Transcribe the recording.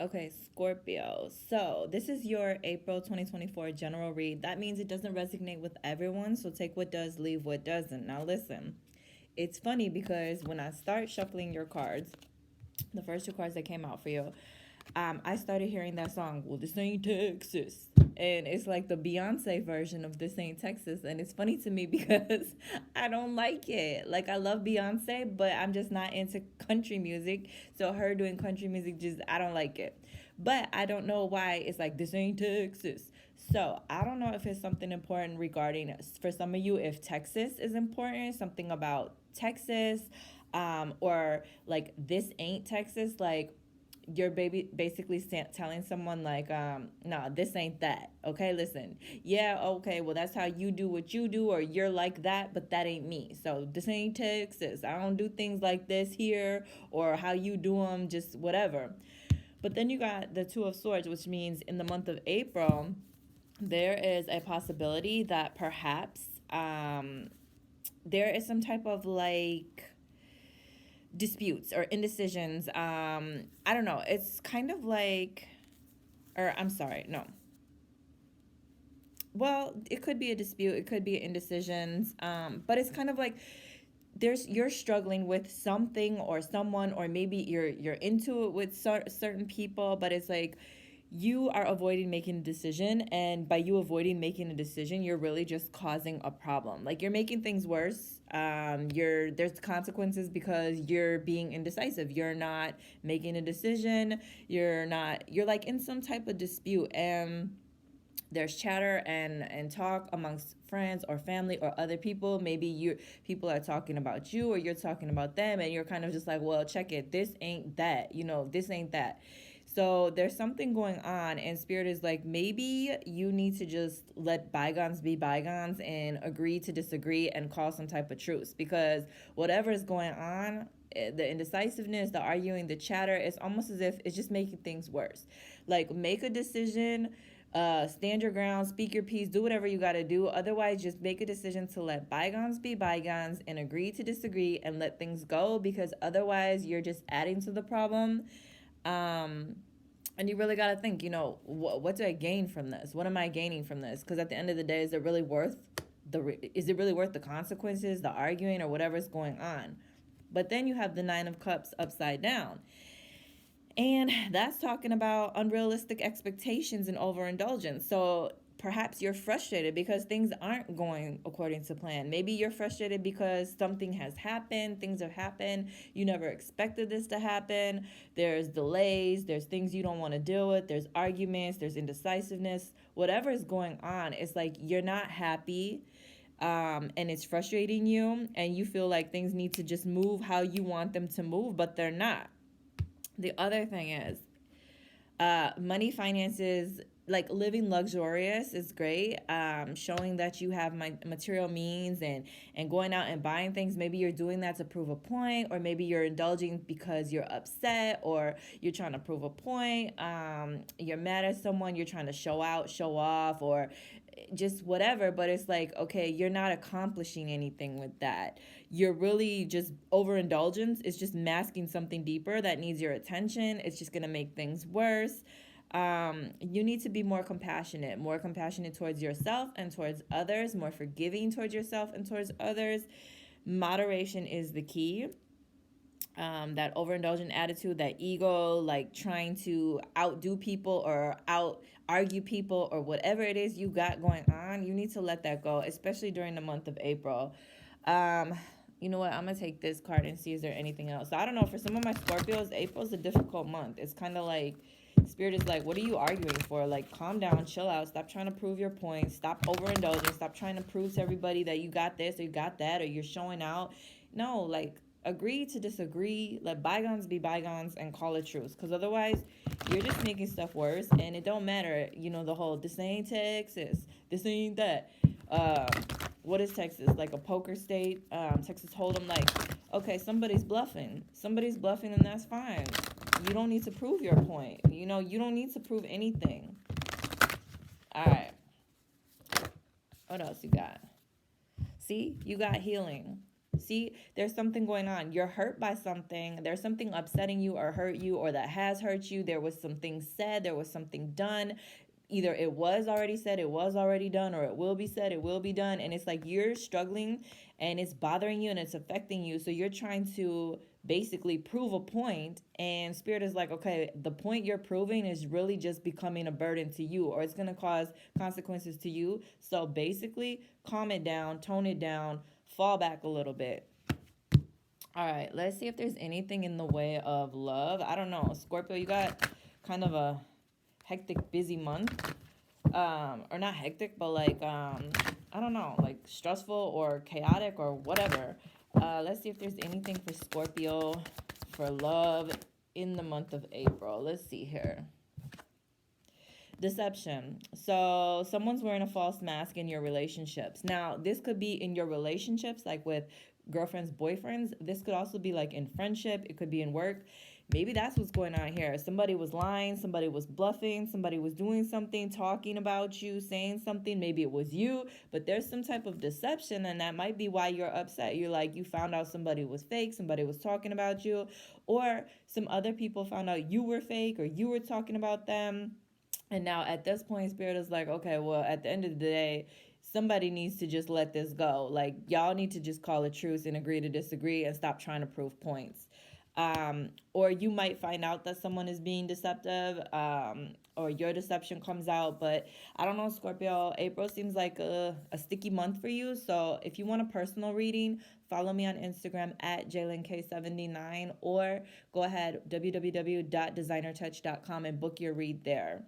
Okay, Scorpio. So, this is your April 2024 general read. That means it doesn't resonate with everyone, so take what does, leave what doesn't. Now, listen, it's funny because when I start shuffling your cards, the first two cards that came out for you, I started hearing that song, Well, This Ain't Texas. And it's like the Beyonce version of This Ain't Texas. And it's funny to me because I don't like it. Like, I love Beyonce, but I'm just not into country music. So, her doing country music, just, I don't like it. But I don't know why it's like, This Ain't Texas. So, I don't know if it's something important regarding, for some of you, if Texas is important, something about Texas, or like, This Ain't Texas. Like, you're basically telling someone like, no, this ain't that. Okay, listen, yeah, okay, well, that's how you do what you do, or you're like that, but that ain't me. So this ain't Texas. I don't do things like this here, or how you do them, just whatever. But then you got the Two of Swords, which means in the month of April, there is a possibility that perhaps there is some type of like disputes or indecisions. I don't know. It's kind of like, or I'm sorry, no. Well, it could be a dispute. It could be indecisions. But it's kind of like you're struggling with something or someone, or maybe you're into it with certain people, but it's like you are avoiding making a decision, and by you avoiding making a decision, you're really just causing a problem. Like, you're making things worse. There's consequences because you're being indecisive. You're not making a decision. You're like in some type of dispute, and there's chatter and talk amongst friends or family or other people. Maybe people are talking about you, or you're talking about them, and you're kind of just like, well, check it, this ain't that, this ain't that. So there's something going on, and Spirit is like, maybe you need to just let bygones be bygones and agree to disagree and call some type of truce, because whatever is going on, the indecisiveness, the arguing, the chatter, it's almost as if it's just making things worse. Like, make a decision, stand your ground, speak your piece, do whatever you got to do. Otherwise, just make a decision to let bygones be bygones and agree to disagree and let things go, because otherwise you're just adding to the problem. um and you really got to think, what do I gain from this? What am I gaining from this? Because at the end of the day, is it really worth the consequences, the arguing, or whatever's going on? But then you have the Nine of Cups upside down, and that's talking about unrealistic expectations and overindulgence. So perhaps you're frustrated because things aren't going according to plan. Maybe you're frustrated because something has happened, things have happened, you never expected this to happen. There's delays, there's things you don't want to deal with, there's arguments, there's indecisiveness. Whatever is going on, it's like you're not happy. And it's frustrating you, and you feel like things need to just move how you want them to move, but they're not. The other thing is, money, finances, like living luxurious is great. Showing that you have material means, and going out and buying things. Maybe you're doing that to prove a point, or maybe you're indulging because you're upset, or you're trying to prove a point. You're mad at someone, you're trying to show out, show off, or just whatever. But it's like, okay, you're not accomplishing anything with that. You're really just overindulgence. It's just masking something deeper that needs your attention. It's just gonna make things worse. You need to be more compassionate towards yourself and towards others, more forgiving towards yourself and towards others. Moderation is the key. That overindulgent attitude, that ego, like trying to outdo people or out argue people, or whatever it is you got going on, you need to let that go, especially during the month of April. Um, you know what? I'm gonna take this card and see is there anything else. So I don't know. For some of my Scorpios, April's a difficult month. It's kind of like Spirit is like, what are you arguing for? Like, calm down, chill out, stop trying to prove your point, stop overindulging, stop trying to prove to everybody that you got this or you got that, or you're showing out. No, like, agree to disagree, let bygones be bygones, and call it truce. Because otherwise, you're just making stuff worse, and it don't matter. The whole, this ain't Texas, this ain't that. What is Texas? Like a poker state? Texas Hold'em, like, okay, somebody's bluffing. Somebody's bluffing, and that's fine. You don't need to prove your point. You don't need to prove anything. All right. What else you got? See, you got healing. See, there's something going on. You're hurt by something. There's something upsetting you or hurt you or that has hurt you. There was something said, there was something done. Either it was already said, it was already done, or it will be said, it will be done. And it's like you're struggling and it's bothering you and it's affecting you. So you're trying to basically prove a point, and spirit is like, okay, the point you're proving is really just becoming a burden to you, or it's going to cause consequences to you. So basically, calm it down, tone it down, fall back a little bit. All right, let's see if there's anything in the way of love. I don't know, Scorpio, you got kind of a hectic, busy month. Or not hectic, but like, I don't know, like stressful or chaotic or whatever. Let's see if there's anything for Scorpio for love in the month of April. Let's see here. Deception. So someone's wearing a false mask in your relationships. Now, this could be in your relationships, like with girlfriends, boyfriends. This could also be like in friendship. It could be in work. Maybe that's what's going on here. Somebody was lying, somebody was bluffing, somebody was doing something, talking about you, saying something. Maybe it was you, but there's some type of deception, and that might be why you're upset. You're like, you found out somebody was fake, somebody was talking about you, or some other people found out you were fake or you were talking about them. And now at this point, Spirit is like, okay, well, at the end of the day, somebody needs to just let this go. Like, y'all need to just call a truce and agree to disagree and stop trying to prove points. Or you might find out that someone is being deceptive, or your deception comes out. But I don't know, Scorpio, April seems like a sticky month for you. So if you want a personal reading, follow me on Instagram at JaylinK79, or go ahead, www.designertouch.com, and book your read there.